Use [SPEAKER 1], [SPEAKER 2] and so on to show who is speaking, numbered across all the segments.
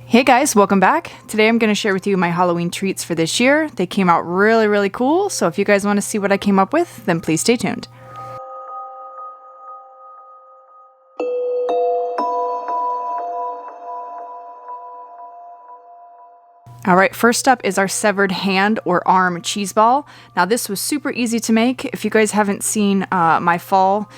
[SPEAKER 1] Hey guys, welcome back. Today I'm going to share with you my Halloween treats for this year. They came out really cool, so if you guys want to see what I came up with, then please stay tuned. Alright, first up is our severed hand or arm cheese ball. Now this was super easy to make. If you guys haven't seen my fall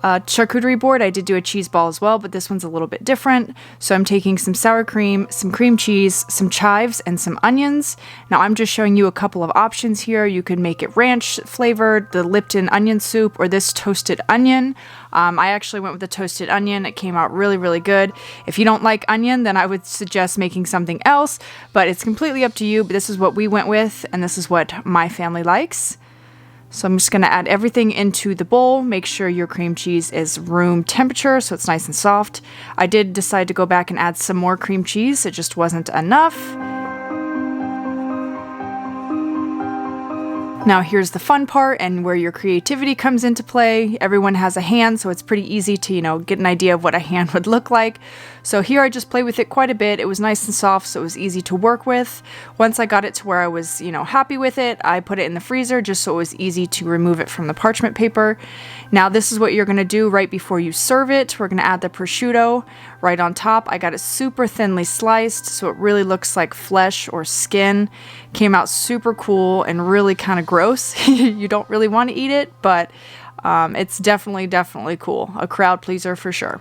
[SPEAKER 1] charcuterie board, I did do a cheese ball as well, but this one's a little bit different. So I'm taking some sour cream, some cream cheese, some chives, and some onions. Now I'm just showing you a couple of options here. You could make it ranch flavored, the Lipton onion soup, or this toasted onion. I actually went with the toasted onion. It came out really good. If you don't like onion, then I would suggest making something else, but it's completely up to you. But this is what we went with, and this is what my family likes. So I'm just going to add everything into the bowl. Make sure your cream cheese is room temperature so it's nice and soft. I did decide to go back and add some more cream cheese. It just wasn't enough. Now here's the fun part and where your creativity comes into play. Everyone has a hand, so it's pretty easy to, get an idea of what a hand would look like. So here I just played with it quite a bit. It was nice and soft, so it was easy to work with. Once I got it to where I was, happy with it, I put it in the freezer just so it was easy to remove it from the parchment paper. Now this is what you're going to do right before you serve it. We're going to add the prosciutto right on top. I got it super thinly sliced, so it really looks like flesh or skin. Came out super cool and really kind of gross. You don't really want to eat it, but it's definitely cool. A crowd pleaser for sure.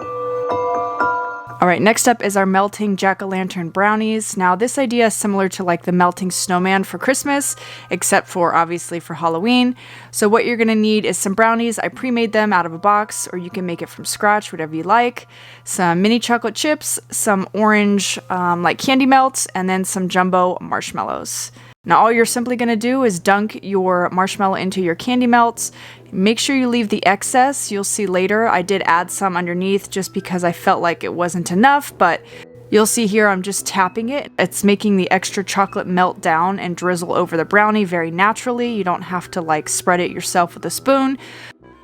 [SPEAKER 1] Alright, next up is our melting jack-o'-lantern brownies. Now this idea is similar to like the melting snowman for Christmas, except for obviously for Halloween. So what you're going to need is some brownies. I pre-made them out of a box, or you can make it from scratch, whatever you like. Some mini chocolate chips, some orange like candy melts, and then some jumbo marshmallows. Now all you're simply going to do is dunk your marshmallow into your candy melts. Make sure you leave the excess. You'll see later I did add some underneath just because I felt like it wasn't enough, but you'll see here I'm just tapping it. It's making the extra chocolate melt down and drizzle over the brownie very naturally. You don't have to spread it yourself with a spoon.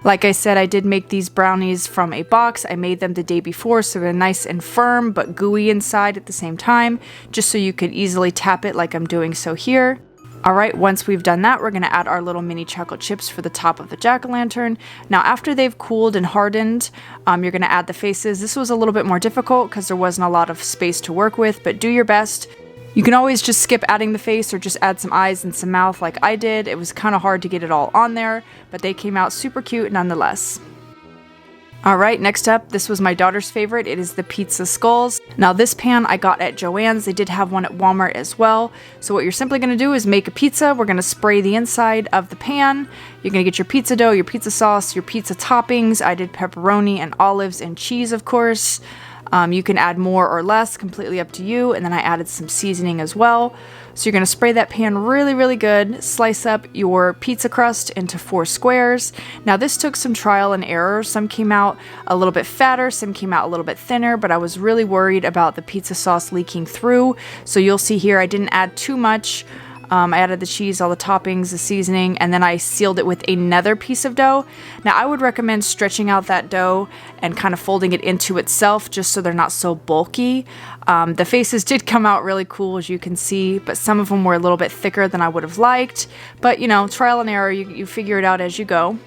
[SPEAKER 1] Like I said, I did make these brownies from a box. I made them the day before, so they're nice and firm but gooey inside at the same time, just so you could easily tap it like I'm doing so here. Alright, once we've done that, we're going to add our little mini chocolate chips for the top of the jack-o'-lantern. Now after they've cooled and hardened, you're going to add the faces. This was a little bit more difficult because there wasn't a lot of space to work with, but do your best. You can always just skip adding the face or just add some eyes and some mouth like I did. It was kind of hard to get it all on there, but they came out super cute nonetheless. Alright, next up, this was my daughter's favorite. It is the pizza skulls. Now this pan I got at Joann's. They did have one at Walmart as well. So what you're simply going to do is make a pizza. We're going to spray the inside of the pan. You're going to get your pizza dough, your pizza sauce, your pizza toppings. I did pepperoni and olives and cheese, of course. You can add more or less, completely up to you. And then I added some seasoning as well. So you're going to spray that pan really good. Slice up your pizza crust into 4 squares. Now this took some trial and error. Some came out a little bit fatter, some came out a little bit thinner, but I was really worried about the pizza sauce leaking through. So you'll see here I didn't add too much. I added the cheese, all the toppings, the seasoning, and then I sealed it with another piece of dough. Now I would recommend stretching out that dough and kind of folding it into itself just so they're not so bulky. The faces did come out really cool, as you can see, but some of them were a little bit thicker than I would have liked. But trial and error, you figure it out as you go.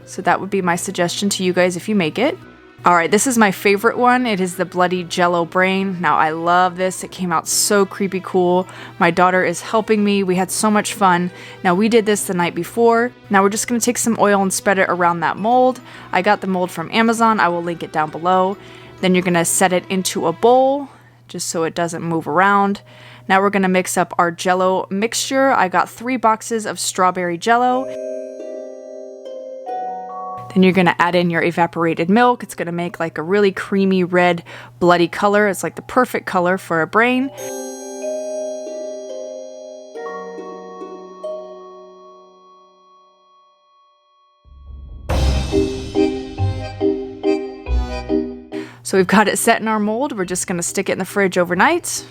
[SPEAKER 1] So that would be my suggestion to you guys if you make it. Alright, this is my favorite one. It is the bloody Jello Brain. Now I love this. It came out so creepy cool. My daughter is helping me. We had so much fun. Now we did this the night before. Now we're just going to take some oil and spread it around that mold. I got the mold from Amazon. I will link it down below. Then you're going to set it into a bowl just so it doesn't move around. Now we're going to mix up our Jello mixture. I got 3 boxes of strawberry Jello. Then you're going to add in your evaporated milk. It's going to make like a really creamy red bloody color. It's like the perfect color for a brain. So we've got it set in our mold. We're just going to stick it in the fridge overnight.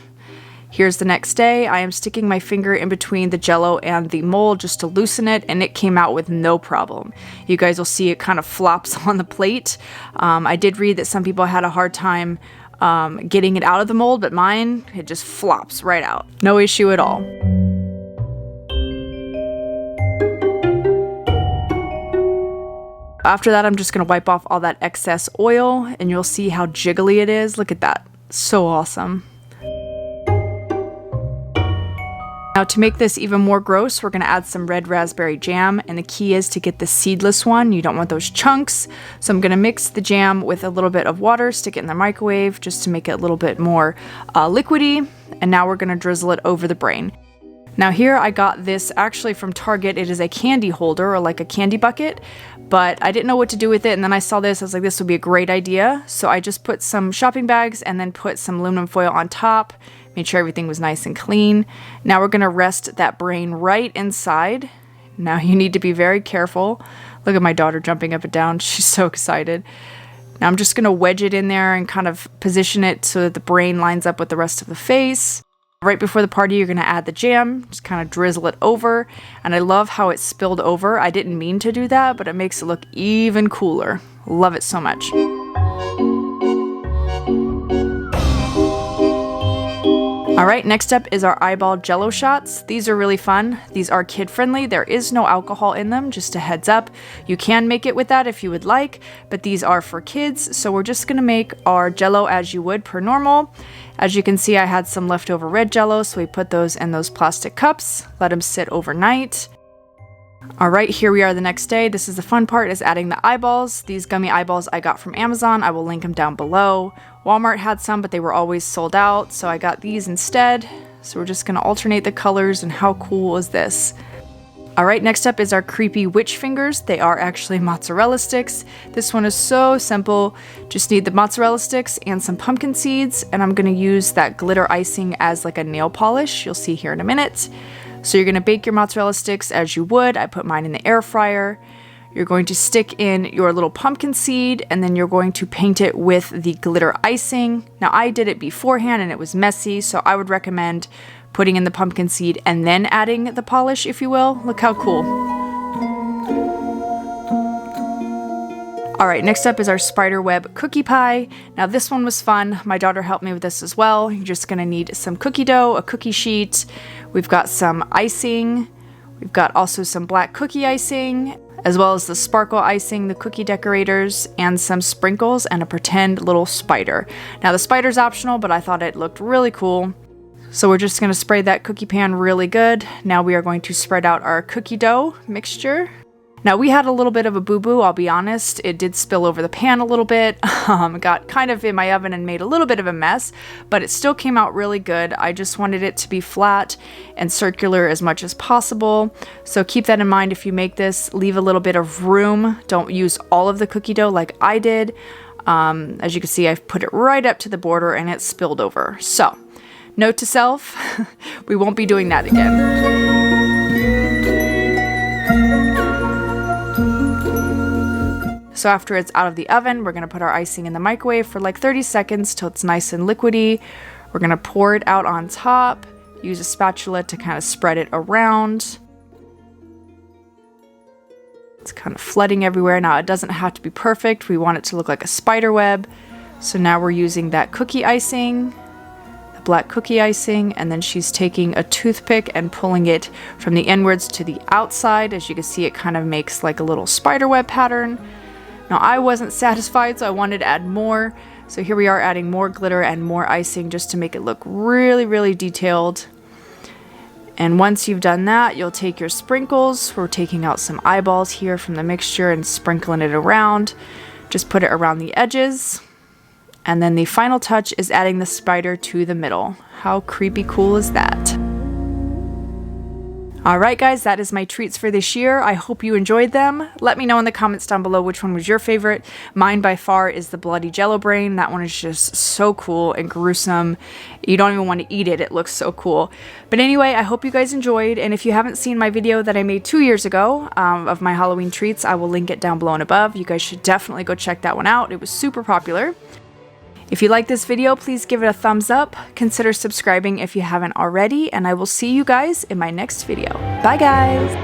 [SPEAKER 1] Here's the next day. I am sticking my finger in between the Jello and the mold just to loosen it, and it came out with no problem. You guys will see it kind of flops on the plate. I did read that some people had a hard time getting it out of the mold, but mine, it just flops right out. No issue at all. After that, I'm just gonna wipe off all that excess oil and you'll see how jiggly it is. Look at that, so awesome. Now to make this even more gross, we're gonna add some red raspberry jam, and the key is to get the seedless one. You don't want those chunks. So I'm gonna mix the jam with a little bit of water, stick it in the microwave just to make it a little bit more liquidy. And now we're gonna drizzle it over the brain. Now here I got this actually from Target. It is a candy holder or like a candy bucket, but I didn't know what to do with it. And then I saw this, I was like, this would be a great idea. So I just put some shopping bags and then put some aluminum foil on top, made sure everything was nice and clean. Now we're gonna rest that brain right inside. Now you need to be very careful. Look at my daughter jumping up and down. She's so excited. Now I'm just gonna wedge it in there and kind of position it so that the brain lines up with the rest of the face. Right before the party, you're gonna add the jam, just kind of drizzle it over. And I love how it spilled over. I didn't mean to do that, but it makes it look even cooler. Love it so much. All right, next up is our eyeball Jello shots. These are really fun. These are kid friendly. There is no alcohol in them, just a heads up. You can make it with that if you would like, but these are for kids. So we're just gonna make our Jello as you would per normal. As you can see, I had some leftover red Jello, so we put those in those plastic cups, let them sit overnight. All right, here we are the next day. This is the fun part, is adding the eyeballs. These gummy eyeballs I got from Amazon. I will link them down below. Walmart had some, but they were always sold out, so I got these instead. So we're just gonna alternate the colors, and how cool is this? All right, next up is our creepy witch fingers. They are actually mozzarella sticks. This one is so simple. Just need the mozzarella sticks and some pumpkin seeds, and I'm gonna use that glitter icing as like a nail polish. You'll see here in a minute. So you're gonna bake your mozzarella sticks as you would. I put mine in the air fryer. You're going to stick in your little pumpkin seed, and then you're going to paint it with the glitter icing. Now I did it beforehand and it was messy, so I would recommend putting in the pumpkin seed and then adding the polish, if you will. Look how cool. All right, next up is our spiderweb cookie pie. Now this one was fun. My daughter helped me with this as well. You're just gonna need some cookie dough, a cookie sheet. We've got some icing. We've got also some black cookie icing, as well as the sparkle icing, the cookie decorators, and some sprinkles and a pretend little spider. Now the spider's optional, but I thought it looked really cool. So we're just gonna spray that cookie pan really good. Now we are going to spread out our cookie dough mixture. Now we had a little bit of a boo-boo, I'll be honest. It did spill over the pan a little bit. It got kind of in my oven and made a little bit of a mess, but it still came out really good. I just wanted it to be flat and circular as much as possible. So keep that in mind if you make this. Leave a little bit of room. Don't use all of the cookie dough like I did. As you can see, I've put it right up to the border and it spilled over. So, note to self, we won't be doing that again. So after it's out of the oven, we're gonna put our icing in the microwave for like 30 seconds till it's nice and liquidy. We're gonna pour it out on top, use a spatula to kind of spread it around. It's kind of flooding everywhere. Now it doesn't have to be perfect. We want it to look like a spider web. So now we're using that cookie icing, the black cookie icing, and then she's taking a toothpick and pulling it from the inwards to the outside. As you can see, it kind of makes like a little spider web pattern. Now I wasn't satisfied, so I wanted to add more. So here we are adding more glitter and more icing just to make it look really, really detailed. And once you've done that, you'll take your sprinkles. We're taking out some eyeballs here from the mixture and sprinkling it around. Just put it around the edges. And then the final touch is adding the spider to the middle. How creepy cool is that? Alright guys, that is my treats for this year. I hope you enjoyed them. Let me know in the comments down below which one was your favorite. Mine by far is the bloody Jello Brain. That one is just so cool and gruesome. You don't even want to eat it. It looks so cool. But anyway, I hope you guys enjoyed. And if you haven't seen my video that I made 2 years ago of my Halloween treats, I will link it down below and above. You guys should definitely go check that one out. It was super popular. If you like this video, please give it a thumbs up. Consider subscribing if you haven't already, and I will see you guys in my next video. Bye guys!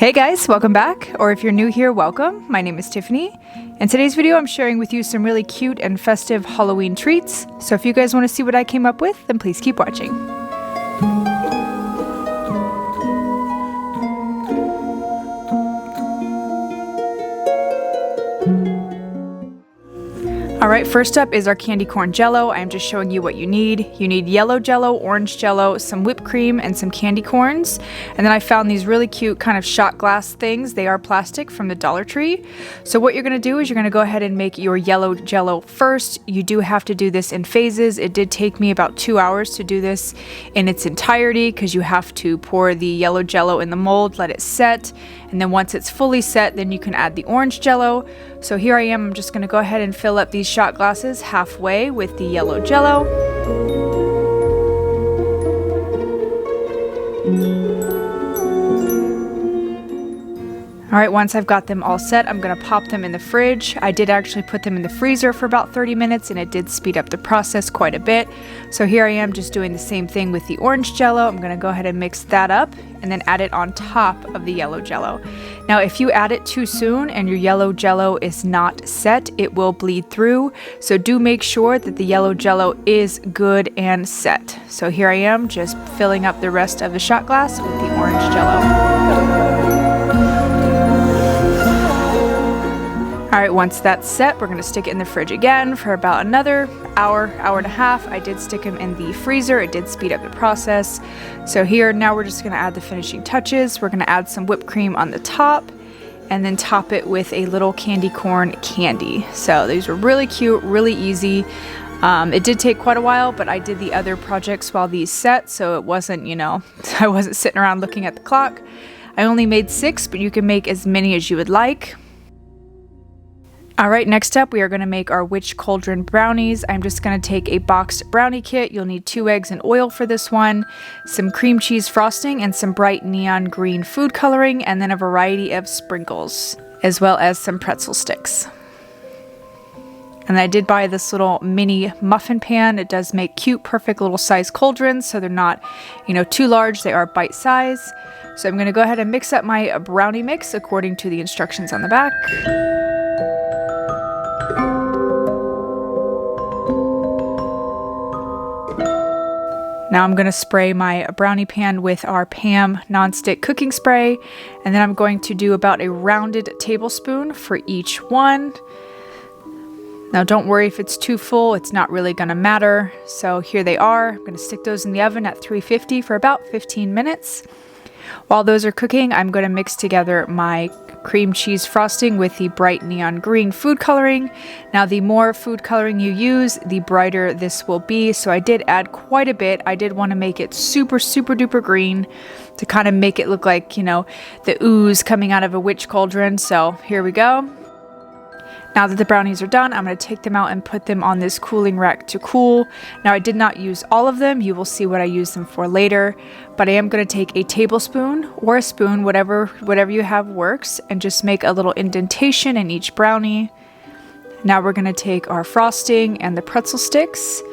[SPEAKER 1] Hey guys, welcome back, or if you're new here, welcome. My name is Tiffany. In today's video, I'm sharing with you some really cute and festive Halloween treats. So if you guys want to see what I came up with, then please keep watching. Alright, first up is our candy corn jello. I'm just showing you what you need. You need yellow jello, orange jello, some whipped cream, and some candy corns. And then I found these really cute kind of shot glass things. They are plastic from the Dollar Tree. So what you're going to do is you're going to go ahead and make your yellow jello first. You do have to do this in phases. It did take me about 2 hours to do this in its entirety because you have to pour the yellow jello in the mold, let it set, and then once it's fully set, then you can add the orange jello. So here I am, I'm just going to go ahead and fill up these shot glasses halfway with the yellow jello. Alright, once I've got them all set, I'm going to pop them in the fridge. I did actually put them in the freezer for about 30 minutes and it did speed up the process quite a bit. So here I am just doing the same thing with the orange jello. I'm going to go ahead and mix that up and then add it on top of the yellow jello. Now if you add it too soon and your yellow jello is not set, it will bleed through. So do make sure that the yellow jello is good and set. So here I am just filling up the rest of the shot glass with the orange jello. Alright, once that's set, we're going to stick it in the fridge again for about another hour, hour and a half. I did stick them in the freezer. It did speed up the process. So here, now we're just going to add the finishing touches. We're going to add some whipped cream on the top and then top it with a little candy corn candy. So these were really cute, really easy. It did take quite a while, but I did the other projects while these set, so it wasn't, I wasn't sitting around looking at the clock. I only made 6, but you can make as many as you would like. Alright, next up we are going to make our witch cauldron brownies. I'm just going to take a boxed brownie kit. You'll need 2 eggs and oil for this one, some cream cheese frosting and some bright neon green food coloring, and then a variety of sprinkles, as well as some pretzel sticks. And I did buy this little mini muffin pan. It does make cute, perfect little size cauldrons, so they're not, too large. They are bite size. So I'm going to go ahead and mix up my brownie mix according to the instructions on the back. Now I'm going to spray my brownie pan with our Pam nonstick cooking spray, and then I'm going to do about a rounded tablespoon for each one. Now don't worry if it's too full, it's not really going to matter. So here they are. I'm going to stick those in the oven at 350 for about 15 minutes. While those are cooking, I'm going to mix together my cream cheese frosting with the bright neon green food coloring. Now the more food coloring you use, the brighter this will be. So I did add quite a bit. I did want to make it super duper green to kind of make it look like, the ooze coming out of a witch cauldron. So here we go. Now that the brownies are done, I'm going to take them out and put them on this cooling rack to cool. Now I did not use all of them. You will see what I use them for later. But I am going to take a tablespoon or a spoon, whatever you have works, and just make a little indentation in each brownie. Now we're going to take our frosting and the pretzel sticks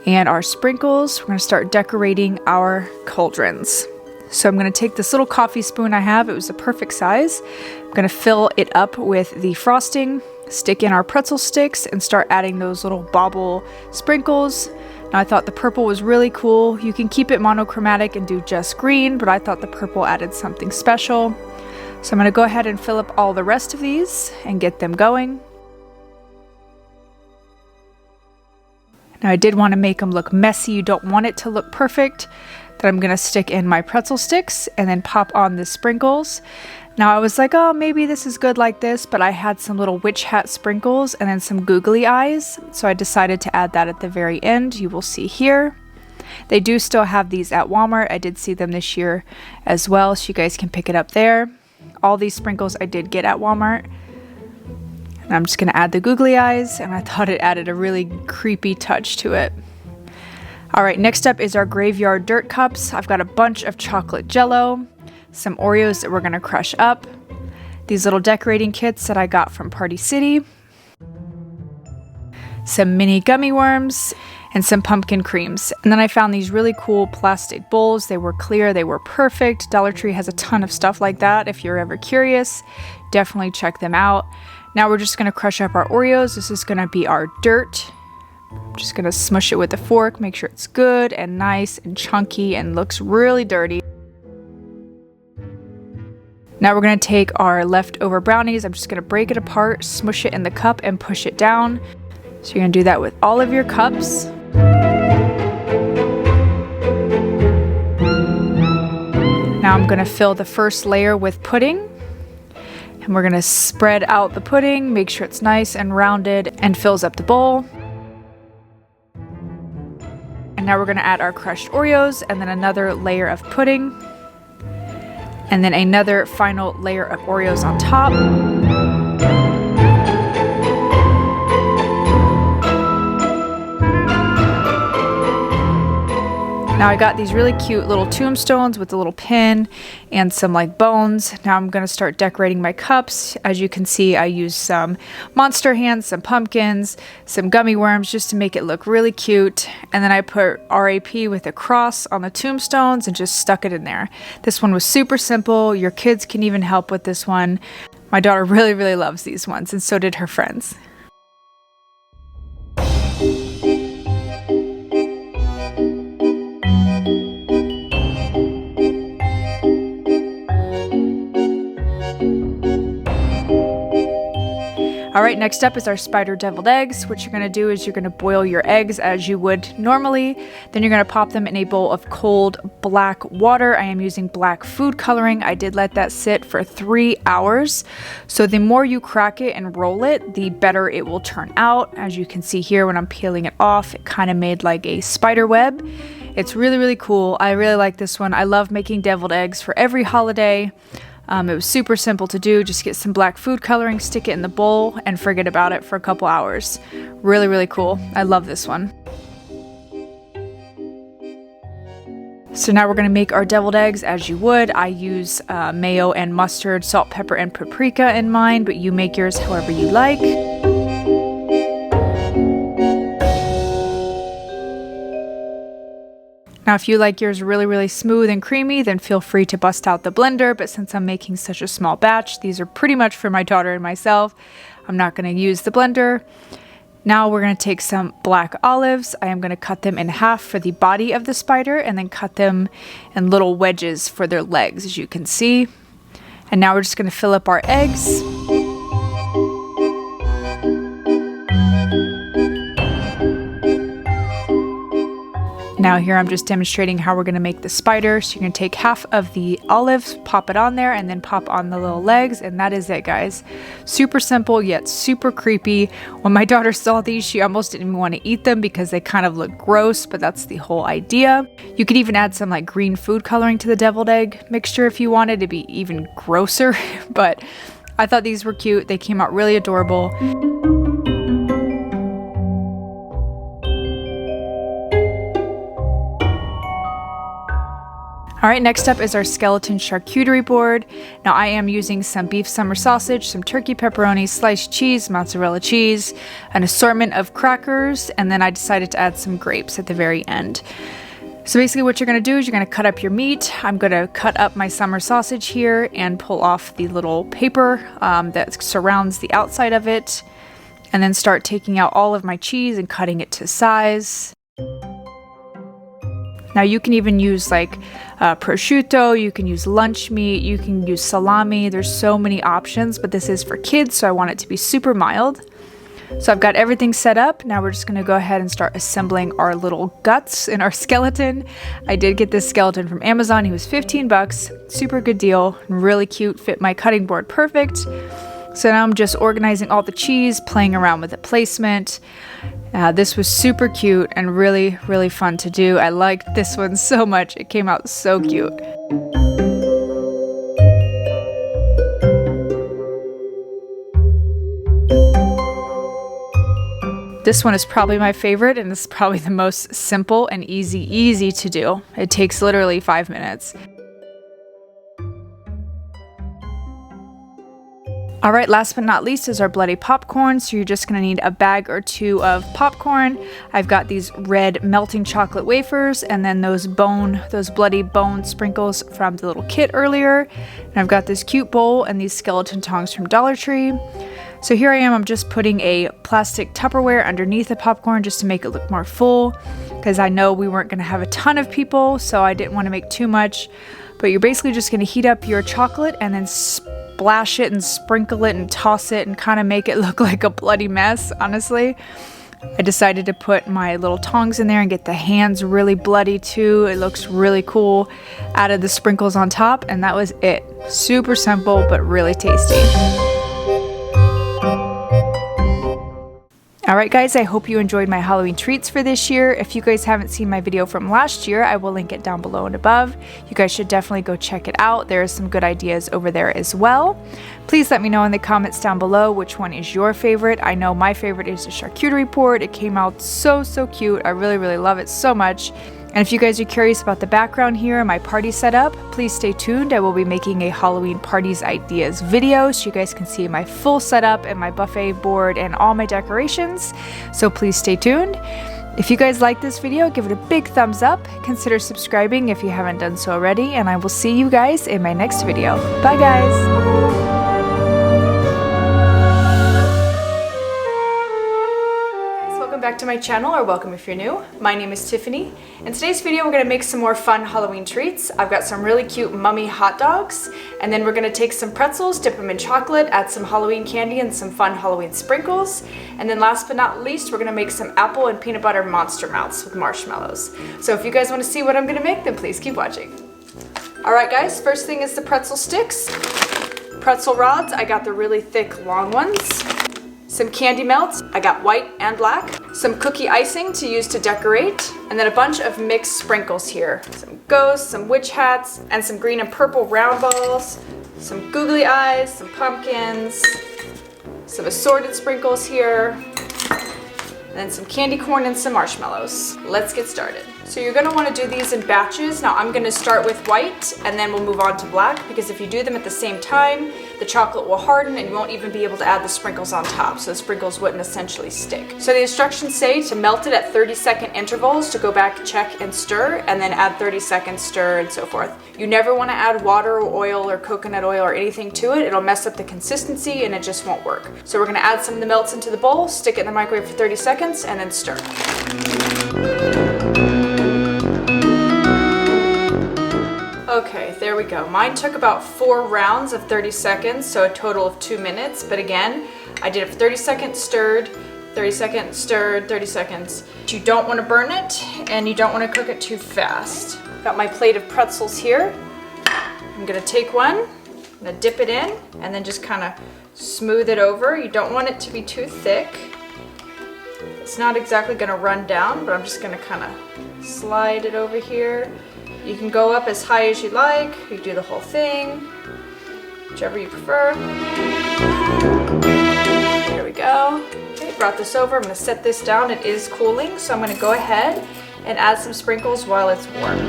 [SPEAKER 1] and our sprinkles. We're going to start decorating our cauldrons. So I'm going to take this little coffee spoon I have. It was a perfect size. I'm going to fill it up with the frosting, stick in our pretzel sticks, and start adding those little bauble sprinkles. Now I thought the purple was really cool. You can keep it monochromatic and do just green, but I thought the purple added something special. So I'm going to go ahead and fill up all the rest of these and get them going. Now I did want to make them look messy. You don't want it to look perfect. Then I'm going to stick in my pretzel sticks and then pop on the sprinkles. Now I was like, oh, maybe this is good like this, but I had some little witch hat sprinkles and then some googly eyes. So I decided to add that at the very end. You will see here. They do still have these at Walmart. I did see them this year as well, so you guys can pick it up there. All these sprinkles I did get at Walmart. And I'm just going to add the googly eyes, and I thought it added a really creepy touch to it. Alright, next up is our graveyard dirt cups. I've got a bunch of chocolate jello, some Oreos that we're going to crush up, these little decorating kits that I got from Party City, some mini gummy worms, and some pumpkin creams. And then I found these really cool plastic bowls. They were clear, they were perfect. Dollar Tree has a ton of stuff like that. If you're ever curious, definitely check them out. Now we're just gonna crush up our Oreos. This is gonna be our dirt. I'm just gonna smush it with a fork, make sure it's good and nice and chunky and looks really dirty. Now we're gonna take our leftover brownies. I'm just gonna break it apart, smush it in the cup and push it down. So you're gonna do that with all of your cups. Now I'm gonna fill the first layer with pudding. And we're gonna spread out the pudding, make sure it's nice and rounded and fills up the bowl. And now we're gonna add our crushed Oreos and then another layer of pudding. And then another final layer of Oreos on top. Now I got these really cute little tombstones with a little pin and some like bones. Now I'm gonna start decorating my cups. As you can see, I used some monster hands, some pumpkins, some gummy worms just to make it look really cute. And then I put RAP with a cross on the tombstones and just stuck it in there. This one was super simple. Your kids can even help with this one. My daughter really loves these ones, and so did her friends. Alright, next up is our spider deviled eggs. What you're going to do is you're going to boil your eggs as you would normally. Then you're going to pop them in a bowl of cold black water. I am using black food coloring. I did let that sit for 3 hours. So the more you crack it and roll it, the better it will turn out. As you can see here when I'm peeling it off, it kind of made like a spider web. It's really cool. I really like this one. I love making deviled eggs for every holiday. It was super simple to do. Just get some black food coloring, stick it in the bowl, and forget about it for a couple hours. Really cool. I love this one. So now we're going to make our deviled eggs as you would. I use mayo and mustard, salt, pepper, and paprika in mine, but you make yours however you like. Now, if you like yours really smooth and creamy, then feel free to bust out the blender. But since I'm making such a small batch, these are pretty much for my daughter and myself. I'm not going to use the blender. Now we're going to take some black olives. I am going to cut them in half for the body of the spider and then cut them in little wedges for their legs, as you can see. And now we're just going to fill up our eggs. Now here I'm just demonstrating how we're going to make the spider. So you're going to take half of the olives, pop it on there, and then pop on the little legs, and that is it, guys. Super simple, yet super creepy. When my daughter saw these, she almost didn't even want to eat them because they kind of look gross, but that's the whole idea. You could even add some like green food coloring to the deviled egg mixture if you wanted to be even grosser, but I thought these were cute. They came out really adorable. Alright, next up is our Skeleton Charcuterie Board. Now I am using some beef summer sausage, some turkey pepperoni, sliced cheese, mozzarella cheese, an assortment of crackers, and then I decided to add some grapes at the very end. So basically what you're going to do is you're going to cut up your meat. I'm going to cut up my summer sausage here and pull off the little paper that surrounds the outside of it, and then start taking out all of my cheese and cutting it to size. Now you can even use like prosciutto, you can use lunch meat, you can use salami. There's so many options, but this is for kids, so I want it to be super mild. So I've got everything set up. Now we're just going to go ahead and start assembling our little guts in our skeleton. I did get this skeleton from Amazon. He was 15 bucks, super good deal, really cute, fit my cutting board perfect. So now I'm just organizing all the cheese, playing around with the placement. This was super cute and really fun to do. I liked this one so much. It came out so cute. This one is probably my favorite, and it's probably the most simple and easy to do. It takes literally 5 minutes. Alright, last but not least is our bloody popcorn. So you're just going to need a bag or two of popcorn. I've got these red melting chocolate wafers and then those bloody bone sprinkles from the little kit earlier. And I've got this cute bowl and these skeleton tongs from Dollar Tree. So here I am, I'm just putting a plastic Tupperware underneath the popcorn just to make it look more full, because I know we weren't going to have a ton of people, so I didn't want to make too much. But you're basically just going to heat up your chocolate and then splash it and sprinkle it and toss it and kind of make it look like a bloody mess, honestly. I decided to put my little tongs in there and get the hands really bloody too. It looks really cool. Added the sprinkles on top and that was it. Super simple but really tasty. Alright guys, I hope you enjoyed my Halloween treats for this year. If you guys haven't seen my video from last year, I will link it down below and above. You guys should definitely go check it out. There are some good ideas over there as well. Please let me know in the comments down below which one is your favorite. I know my favorite is the charcuterie board. It came out so cute. I really love it so much. And if you guys are curious about the background here and my party setup, please stay tuned. I will be making a Halloween parties ideas video so you guys can see my full setup and my buffet board and all my decorations. So please stay tuned. If you guys like this video, give it a big thumbs up. Consider subscribing if you haven't done so already, and I will see you guys in my next video. Bye guys! Back to my channel, or welcome if you're new. My name is Tiffany. In today's video we're going to make some more fun Halloween treats. I've got some really cute mummy hot dogs, and then we're going to take some pretzels, dip them in chocolate, add some Halloween candy and some fun Halloween sprinkles, and then last but not least we're going to make some apple and peanut butter monster mouths with marshmallows. So if you guys want to see what I'm going to make, then please keep watching. Alright guys, first thing is the pretzel sticks. Pretzel rods, I got the really thick long ones. Some candy melts, I got white and black. Some cookie icing to use to decorate. And then a bunch of mixed sprinkles here. Some ghosts, some witch hats, and some green and purple round balls. Some googly eyes, some pumpkins. Some assorted sprinkles here. And then some candy corn and some marshmallows. Let's get started. So you're gonna wanna do these in batches. Now I'm gonna start with white and then we'll move on to black, because if you do them at the same time, the chocolate will harden and you won't even be able to add the sprinkles on top, so the sprinkles wouldn't essentially stick. So the instructions say to melt it at 30-second intervals, to go back, check, and stir, and then add 30 seconds, stir, and so forth. You never wanna add water or oil or coconut oil or anything to it. It'll mess up the consistency and it just won't work. So we're gonna add some of the melts into the bowl, stick it in the microwave for 30 seconds, and then stir. Okay, there we go. Mine took about 4 rounds of 30 seconds, so a total of 2 minutes. But again, I did it for 30 seconds, stirred, 30 seconds, stirred, 30 seconds. You don't want to burn it, and you don't want to cook it too fast. Got my plate of pretzels here. I'm gonna take one, I'm gonna dip it in, and then just kind of smooth it over. You don't want it to be too thick. It's not exactly gonna run down, but I'm just gonna kind of slide it over here. You can go up as high as you like. You can do the whole thing, whichever you prefer. There we go. Okay, brought this over. I'm going to set this down. It is cooling, so I'm going to go ahead and add some sprinkles while it's warm.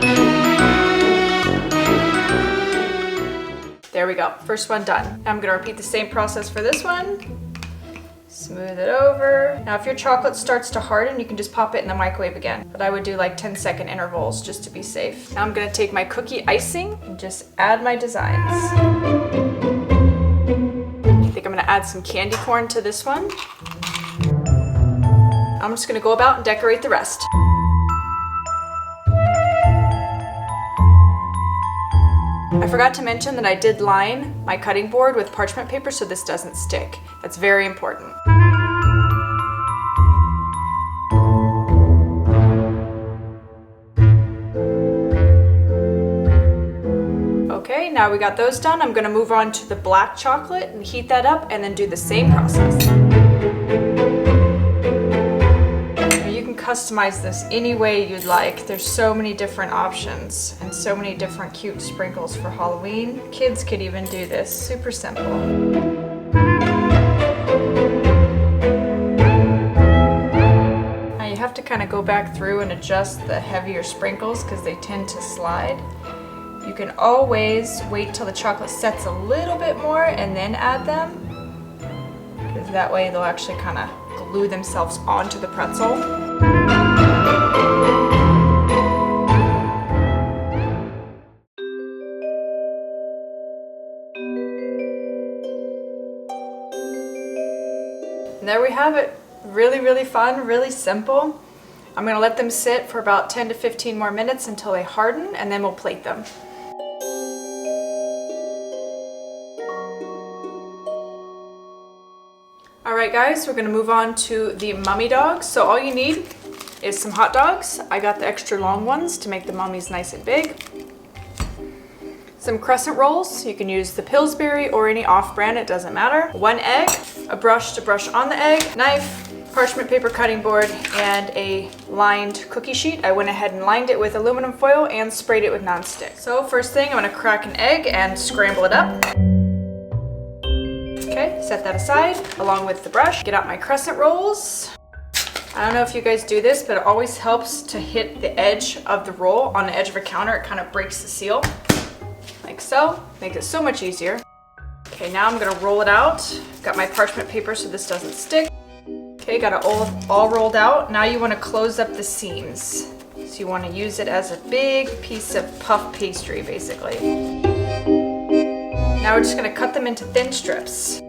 [SPEAKER 1] There we go. First one done. Now I'm going to repeat the same process for this one. Smooth it over. Now if your chocolate starts to harden, you can just pop it in the microwave again. But I would do like 10-second intervals just to be safe. Now I'm gonna take my cookie icing and just add my designs. I think I'm gonna add some candy corn to this one. I'm just gonna go about and decorate the rest. I forgot to mention that I did line my cutting board with parchment paper so this doesn't stick. That's very important. Okay, now we got those done. I'm gonna move on to the black chocolate and heat that up and then do the same process. You can customize this any way you'd like. There's so many different options and so many different cute sprinkles for Halloween. Kids could even do this, super simple. Now you have to kind of go back through and adjust the heavier sprinkles because they tend to slide. You can always wait till the chocolate sets a little bit more and then add them. because that way they'll actually kind of glue themselves onto the pretzel. And there we have it. Really, really fun, really simple. I'm gonna let them sit for about 10 to 15 more minutes until they harden, and then we'll plate them. All right guys, we're gonna move on to the mummy dogs. So all you need is some hot dogs. I got the extra long ones to make the mummies nice and big. Some crescent rolls. You can use the Pillsbury or any off-brand, it doesn't matter. 1 egg, a brush to brush on the egg, knife, parchment paper cutting board, and a lined cookie sheet. I went ahead and lined it with aluminum foil and sprayed it with nonstick. So first thing, I'm gonna crack an egg and scramble it up. Okay, set that aside along with the brush. Get out my crescent rolls. I don't know if you guys do this, but it always helps to hit the edge of the roll on the edge of a counter. It kind of breaks the seal, like so. Makes it so much easier. Okay, now I'm gonna roll it out. Got my parchment paper so this doesn't stick. Okay, got it all rolled out. Now you wanna close up the seams. So you wanna use it as a big piece of puff pastry, basically. Now we're just gonna cut them into thin strips.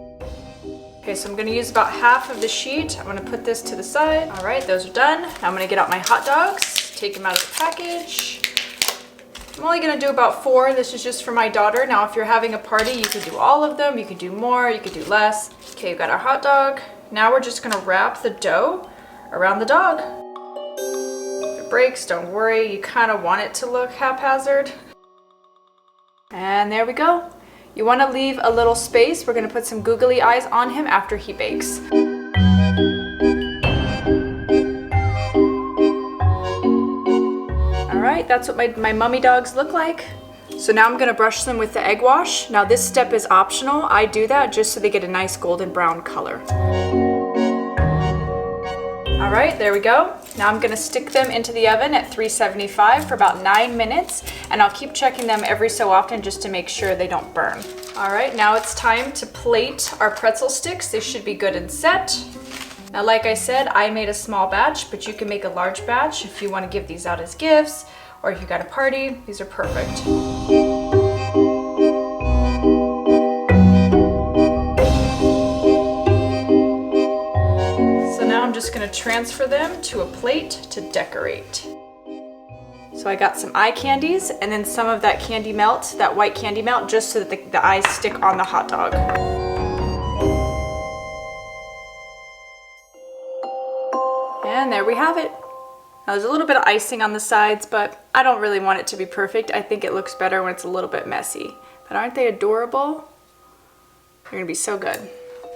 [SPEAKER 1] Okay, so I'm gonna use about half of the sheet. I'm gonna put this to the side. All right, those are done. Now I'm gonna get out my hot dogs, take them out of the package. I'm only gonna do about 4. This is just for my daughter. Now, if you're having a party, you could do all of them. You could do more, you could do less. Okay, we've got our hot dog. Now we're just gonna wrap the dough around the dog. If it breaks, don't worry. You kind of want it to look haphazard. And there we go. You want to leave a little space. We're going to put some googly eyes on him after he bakes. All right, that's what my mummy dogs look like. So now I'm going to brush them with the egg wash. Now this step is optional. I do that just so they get a nice golden brown color. All right, there we go. Now I'm gonna stick them into the oven at 375 for about 9 minutes, and I'll keep checking them every so often just to make sure they don't burn. All right, now it's time to plate our pretzel sticks. They should be good and set. Now, like I said, I made a small batch, but you can make a large batch if you wanna give these out as gifts, or if you got a party, these are perfect. I'm just going to transfer them to a plate to decorate. So I got some eye candies and then some of that candy melt, that white candy melt, just so that the eyes stick on the hot dog. And there we have it. Now there's a little bit of icing on the sides, but I don't really want it to be perfect. I think it looks better when it's a little bit messy. But aren't they adorable? They're going to be so good.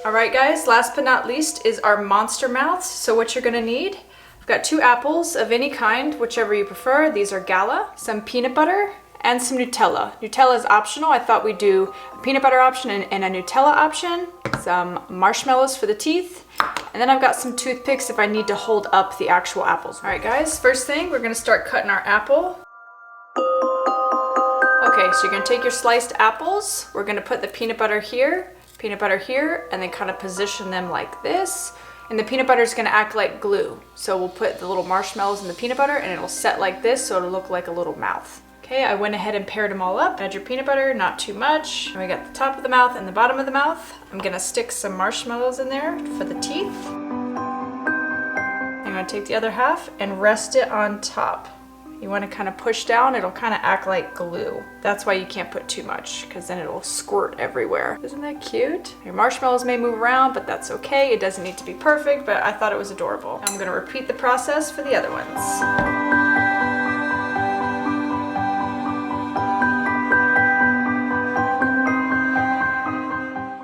[SPEAKER 1] All right guys, last but not least is our monster mouths. So what you're gonna need, I've got 2 apples of any kind, whichever you prefer. These are Gala, some peanut butter, and some Nutella. Nutella is optional. I thought we'd do a peanut butter option and a Nutella option. Some marshmallows for the teeth. And then I've got some toothpicks if I need to hold up the actual apples. All right guys, first thing, we're gonna start cutting our apple. Okay, so you're gonna take your sliced apples. We're gonna put the peanut butter here, and then kind of position them like this. And the peanut butter is going to act like glue. So we'll put the little marshmallows in the peanut butter and it'll set like this so it'll look like a little mouth. Okay, I went ahead and paired them all up. Add your peanut butter, not too much. And we got the top of the mouth and the bottom of the mouth. I'm going to stick some marshmallows in there for the teeth. I'm going to take the other half and rest it on top. You want to kind of push down, it'll kind of act like glue. That's why you can't put too much, because then it'll squirt everywhere. Isn't that cute? Your marshmallows may move around, but that's okay. It doesn't need to be perfect, but I thought it was adorable. I'm going to repeat the process for the other ones.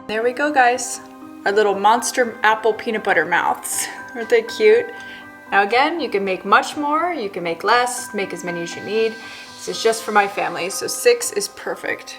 [SPEAKER 1] There we go, guys. Our little monster apple peanut butter mouths. Aren't they cute? Now again, you can make much more, you can make less, make as many as you need. This is just for my family, so 6 is perfect.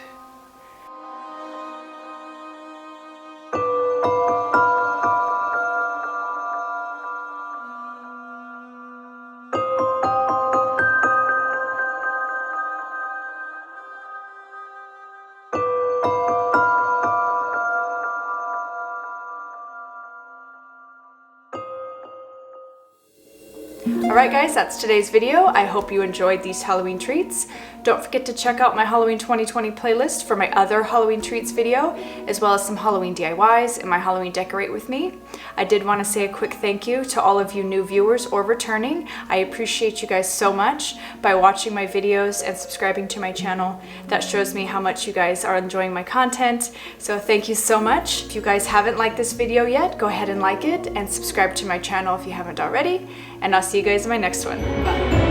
[SPEAKER 1] Alright guys, that's today's video. I hope you enjoyed these Halloween treats. Don't forget to check out my Halloween 2020 playlist for my other Halloween treats video, as well as some Halloween DIYs and my Halloween Decorate With Me. I did want to say a quick thank you to all of you new viewers or returning. I appreciate you guys so much by watching my videos and subscribing to my channel. That shows me how much you guys are enjoying my content, so thank you so much. If you guys haven't liked this video yet, go ahead and like it and subscribe to my channel if you haven't already, and I'll see you guys in my next one. Bye.